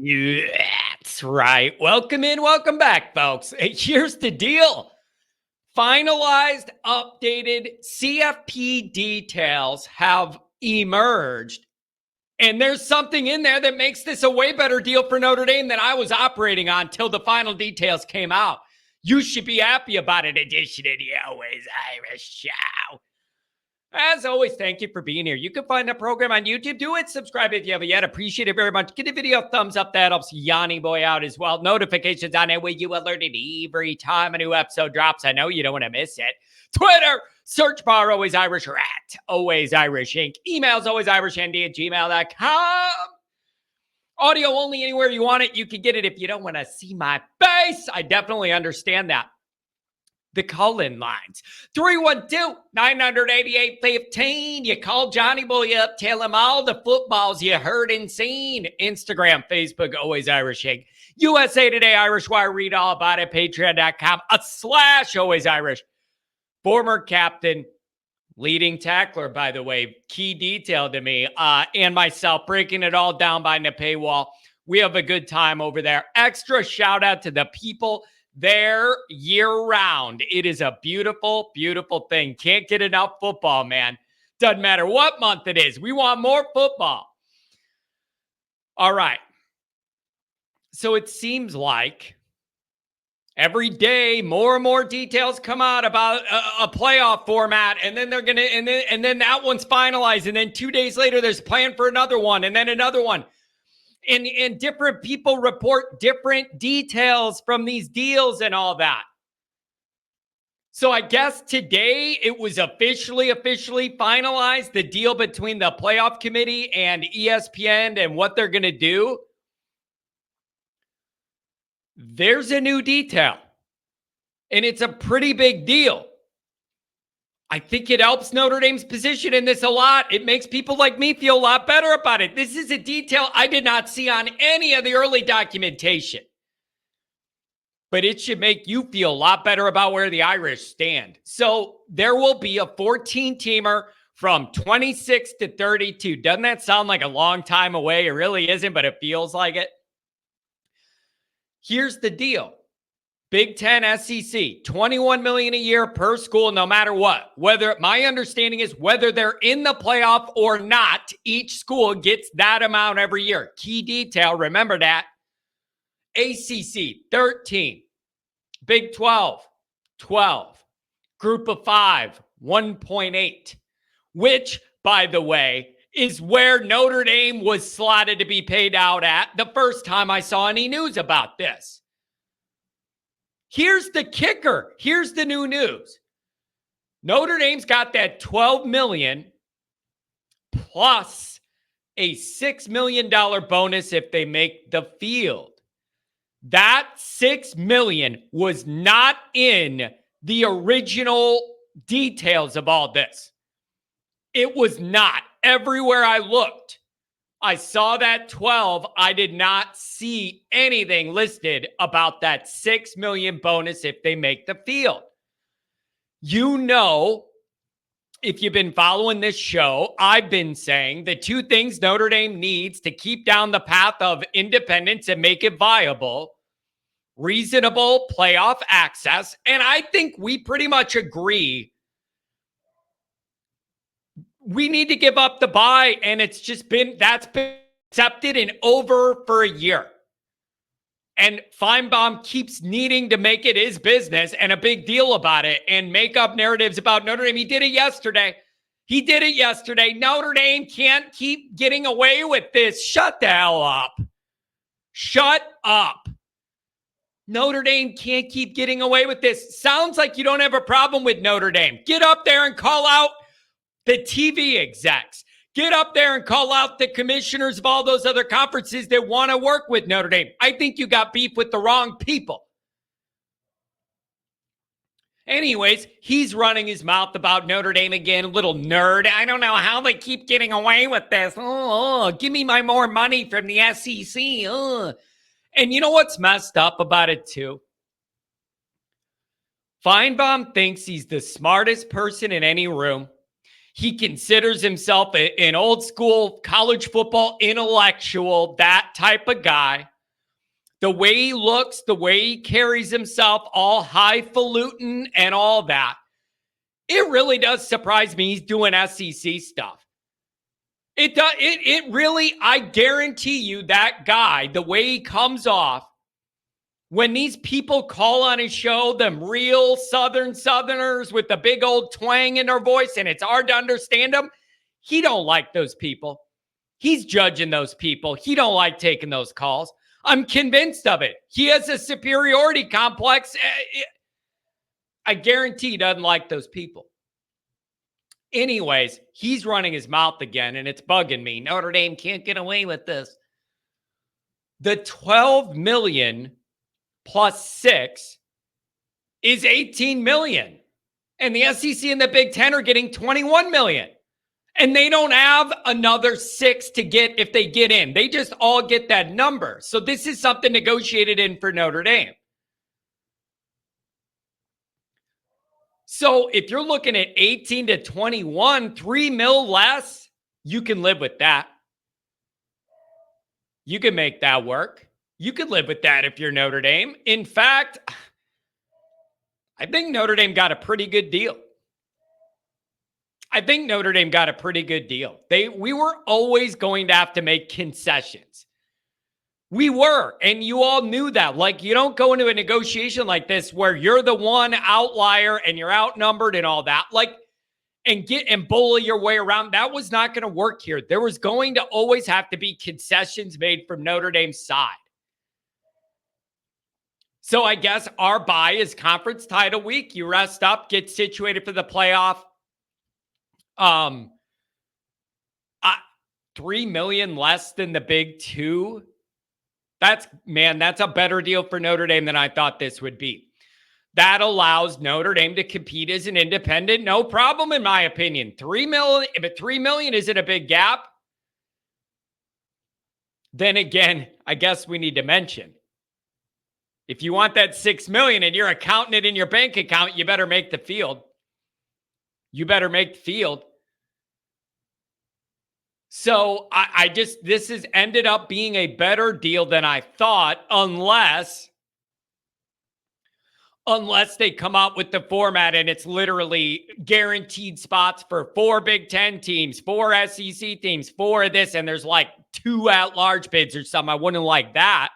That's right. Welcome in, welcome back, folks. Hey, here's the deal. Finalized, updated CFP details have emerged, and there's something in there that makes this a way better deal for Notre Dame than I was operating on till the final details came out. You should be happy about it. Edition of the Always Irish Show. As always, thank you for being here. You can find the program on YouTube. Do it. Subscribe if you haven't yet. Appreciate it very much. Give the video a thumbs up. That helps Yanni Boy out as well. Notifications on it way you alerted every time a new episode drops. I know you don't want to miss it. Twitter, search bar Always Irish or at Always Irish Inc. Emails alwaysirishnd@gmail.com. Audio only anywhere you want it. You can get it if you don't want to see my face. I definitely understand that. The call-in lines. 312-988-15. You call Johnny Boy up, tell him all the footballs you heard and seen. Instagram, Facebook, Always Irish Inc. USA Today, Irish Wire, read all about it. Patreon.com/Always Irish. Former captain, leading tackler, by the way, key detail to me, and myself, breaking it all down behind the paywall. We have a good time over there. Extra shout out to the people there year round. It is a beautiful, beautiful thing. Can't get enough football, man. Doesn't matter what month it is. We want more football. All right. So it seems like every day more and more details come out about a playoff format, and then they're going to, and then that one's finalized, and then 2 days later there's a plan for another one, and then another one. And different people report different details from these deals and all that. So I guess today it was officially finalized, the deal between the playoff committee and ESPN and what they're going to do. There's a new detail, and it's a pretty big deal. I think it helps Notre Dame's position in this a lot. It makes people like me feel a lot better about it. This is a detail I did not see on any of the early documentation. But it should make you feel a lot better about where the Irish stand. So there will be a 14-teamer from 26 to 32. Doesn't that sound like a long time away? It really isn't, but it feels like it. Here's the deal. Big Ten SEC, $21 million a year per school, no matter what. Whether my understanding is whether they're in the playoff or not, each school gets that amount every year. Key detail, remember that. ACC, 13. Big 12, 12. Group of 5, 1.8. Which, by the way, is where Notre Dame was slotted to be paid out at the first time I saw any news about this. Here's the kicker. Here's the new news. Notre Dame's got that $12 million plus a $6 million bonus if they make the field. That $6 million was not in the original details of all this. It was not. Everywhere I looked, I saw that 12. I did not see anything listed about that $6 million bonus if they make the field. You know, if you've been following this show, I've been saying the two things Notre Dame needs to keep down the path of independence and make it viable: reasonable playoff access. And I think we pretty much agree. We need to give up the bye, and that's been accepted and over for a year. And Finebaum keeps needing to make it his business and a big deal about it and make up narratives about Notre Dame. He did it yesterday. Notre Dame can't keep getting away with this. Shut the hell up. Shut up. Notre Dame can't keep getting away with this. Sounds like you don't have a problem with Notre Dame. Get up there and call out the TV execs. Get up there and call out the commissioners of all those other conferences that want to work with Notre Dame. I think you got beef with the wrong people. Anyways, he's running his mouth about Notre Dame again, little nerd. I don't know how they keep getting away with this. Give me my more money from the SEC. And you know what's messed up about it too? Finebaum thinks he's the smartest person in any room. He considers himself an old school college football intellectual, that type of guy. the way he looks, the way he carries himself, all highfalutin and all that, it really does surprise me he's doing SEC stuff. It does. It really, I guarantee you that guy, the way he comes off, when these people call on his show, them real Southerners with the big old twang in their voice, and it's hard to understand them, he don't like those people. He's judging those people. He don't like taking those calls. I'm convinced of it. He has a superiority complex. I guarantee he doesn't like those people. Anyways, he's running his mouth again, and it's bugging me. Notre Dame can't get away with this. The 12 million plus 6 is 18 million. And the SEC and the Big Ten are getting 21 million. And they don't have another 6 to get if they get in. They just all get that number. So this is something negotiated in for Notre Dame. So if you're looking at 18 to 21, 3 mil less, you can live with that. You can make that work. You could live with that if you're Notre Dame. In fact, I think Notre Dame got a pretty good deal. We were always going to have to make concessions. We were, and you all knew that. Like, you don't go into a negotiation like this where you're the one outlier and you're outnumbered and all that. Like, and bully your way around. That was not going to work here. There was going to always have to be concessions made from Notre Dame's side. So I guess our bye is conference title week. You rest up, get situated for the playoff. 3 million less than the Big Two. That's a better deal for Notre Dame than I thought this would be. That allows Notre Dame to compete as an independent. No problem, in my opinion. 3 million, but 3 million isn't a big gap. Then again, I guess we need to mention, if you want that 6 million and you're accounting it in your bank account, you better make the field. So this has ended up being a better deal than I thought, unless they come out with the format and it's literally guaranteed spots for 4 Big Ten teams, 4 SEC teams, 4 of this, and there's like 2 at-large bids or something. I wouldn't like that.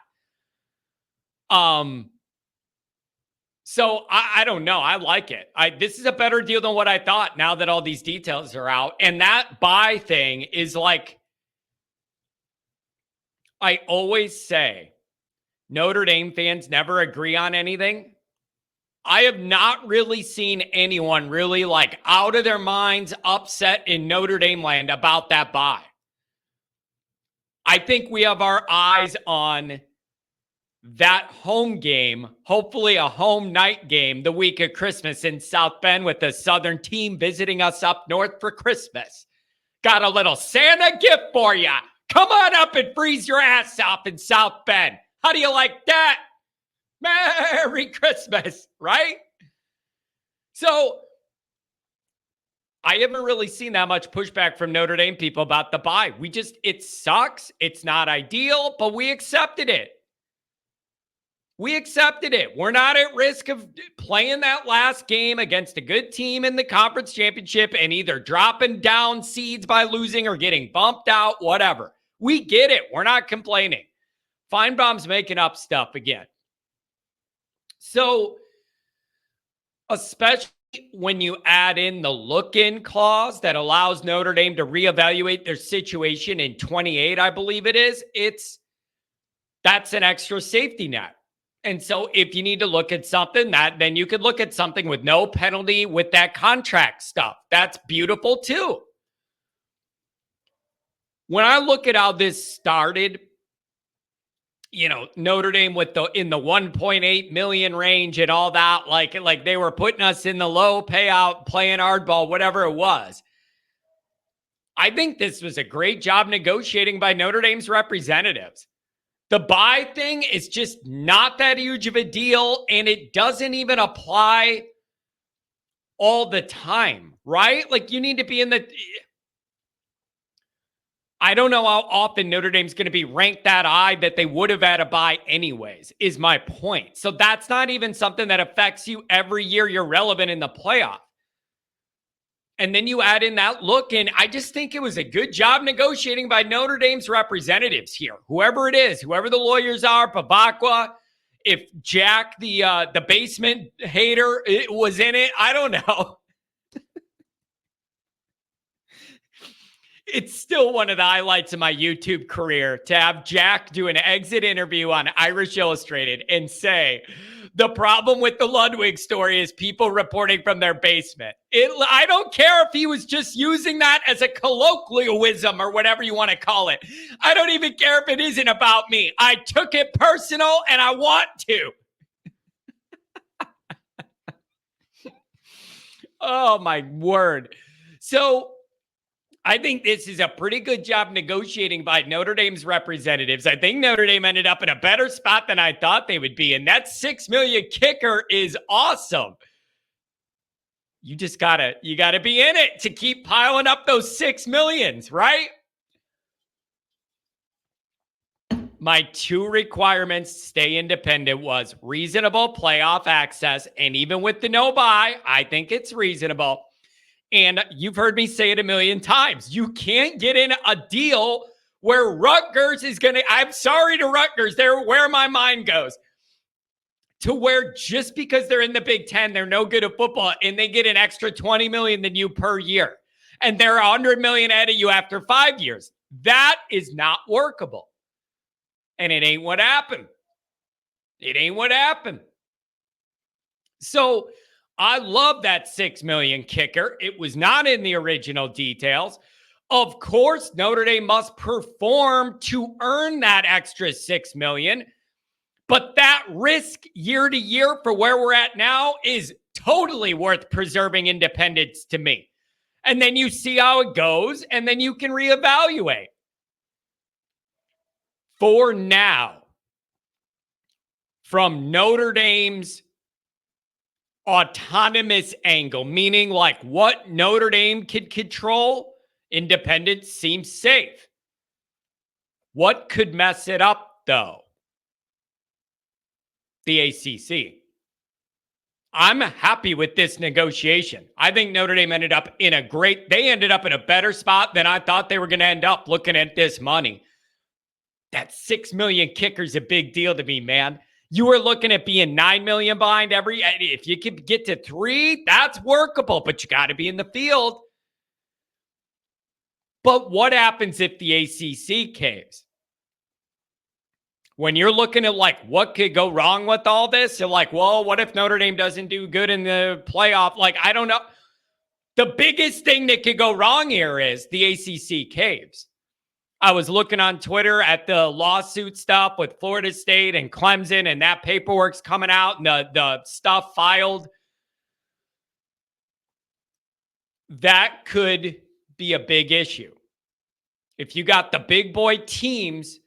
So I don't know. I like it. This is a better deal than what I thought now that all these details are out. And that buy thing is like, I always say, Notre Dame fans never agree on anything. I have not really seen anyone really like out of their minds upset in Notre Dame land about that buy. I think we have our eyes on that home game, hopefully a home night game the week of Christmas in South Bend with the Southern team visiting us up north for Christmas. Got a little Santa gift for you. Come on up and freeze your ass off in South Bend. How do you like that? Merry Christmas, right? So I haven't really seen that much pushback from Notre Dame people about the buy. It sucks. It's not ideal, but we accepted it. We're not at risk of playing that last game against a good team in the conference championship and either dropping down seeds by losing or getting bumped out, whatever. We get it. We're not complaining. Finebaum's making up stuff again. So, especially when you add in the look-in clause that allows Notre Dame to reevaluate their situation in 28, I believe it is, that's an extra safety net. And so if you need to look at something, then you could look at something with no penalty with that contract stuff. That's beautiful too. When I look at how this started, Notre Dame in the 1.8 million range and all that, like they were putting us in the low payout, playing hardball, whatever it was. I think this was a great job negotiating by Notre Dame's representatives. The buy thing is just not that huge of a deal, and it doesn't even apply all the time, right? Like, you need to be I don't know how often Notre Dame's going to be ranked that high that they would have had a bye anyways, is my point. So that's not even something that affects you every year you're relevant in the playoff. And then you add in that look, and I just think it was a good job negotiating by Notre Dame's representatives here. Whoever it is, whoever the lawyers are, Babakwa, if Jack, the basement hater, it was in it, I don't know. It's still one of the highlights of my YouTube career to have Jack do an exit interview on Irish Illustrated and say, the problem with the Ludwig story is people reporting from their basement. I don't care if he was just using that as a colloquialism or whatever you want to call it. I don't even care if it isn't about me. I took it personal and I want to. Oh, my word. So I think this is a pretty good job negotiating by Notre Dame's representatives. I think Notre Dame ended up in a better spot than I thought they would be. And that $6 million kicker is awesome. You just gotta be in it to keep piling up those $6 million, right? My two requirements to stay independent was reasonable playoff access. And even with the no bye, I think it's reasonable. And you've heard me say it a million times. You can't get in a deal where Rutgers is going to, I'm sorry to Rutgers, they're where my mind goes, to where just because they're in the Big Ten, they're no good at football and they get an extra $20 million than you per year. And they're $100 million ahead of you after 5 years. That is not workable. And it ain't what happened. It ain't what happened. So I love that $6 million kicker. It was not in the original details. Of course, Notre Dame must perform to earn that extra $6 million. But that risk year to year for where we're at now is totally worth preserving independence to me. And then you see how it goes, and then you can reevaluate. For now, from Notre Dame's autonomous angle, meaning like what Notre Dame could control, independence seems safe. What could mess it up, though? The ACC. I'm happy with this negotiation. I think Notre Dame ended up in a better spot than I thought they were going to end up looking at this money. That $6 million kicker's a big deal to me, man. You were looking at being $9 million behind if you could get to 3, that's workable, but you got to be in the field. But what happens if the ACC caves? When you're looking at like what could go wrong with all this, you're like, well, what if Notre Dame doesn't do good in the playoff? Like, I don't know. The biggest thing that could go wrong here is the ACC caves. I was looking on Twitter at the lawsuit stuff with Florida State and Clemson, and that paperwork's coming out and the stuff filed. That could be a big issue. If you got the big boy teams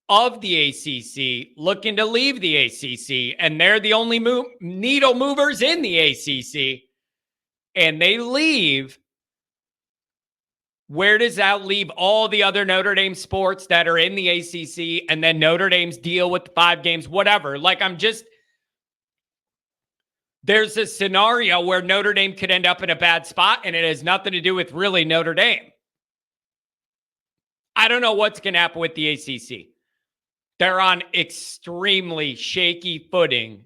of the ACC looking to leave the ACC, and they're the only needle movers in the ACC, and they leave, where does that leave all the other Notre Dame sports that are in the ACC, and then Notre Dame's deal with the 5 games, whatever? Like, there's a scenario where Notre Dame could end up in a bad spot, and it has nothing to do with really Notre Dame. I don't know what's going to happen with the ACC. They're on extremely shaky footing.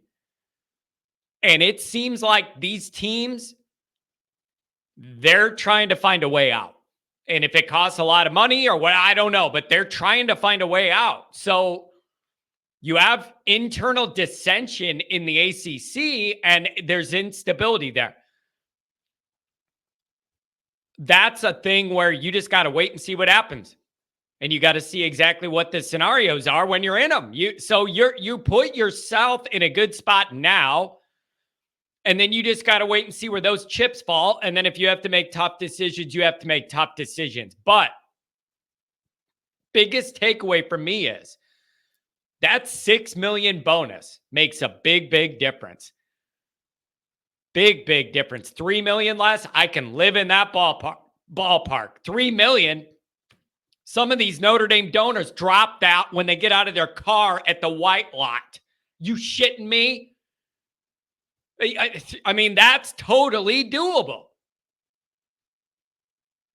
And it seems like these teams, they're trying to find a way out. And if it costs a lot of money or what, I don't know, but they're trying to find a way out. So you have internal dissension in the ACC and there's instability there. That's a thing where you just got to wait and see what happens. And you got to see exactly what the scenarios are when you're in them. You put yourself in a good spot now, and then you just got to wait and see where those chips fall. And then if you have to make tough decisions, you have to make tough decisions. But biggest takeaway for me is that $6 million bonus makes a big, big difference. Big, big difference. $3 million less, I can live in that ballpark. $3 million. Some of these Notre Dame donors dropped out when they get out of their car at the white lot. You shitting me? I mean, that's totally doable.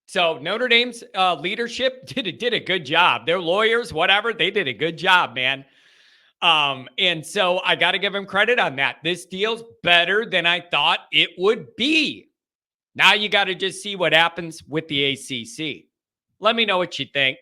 So Notre Dame's leadership did a good job. Their lawyers, whatever, they did a good job, man. And so I got to give them credit on that. This deal's better than I thought it would be. Now you got to just see what happens with the ACC. Let me know what you think.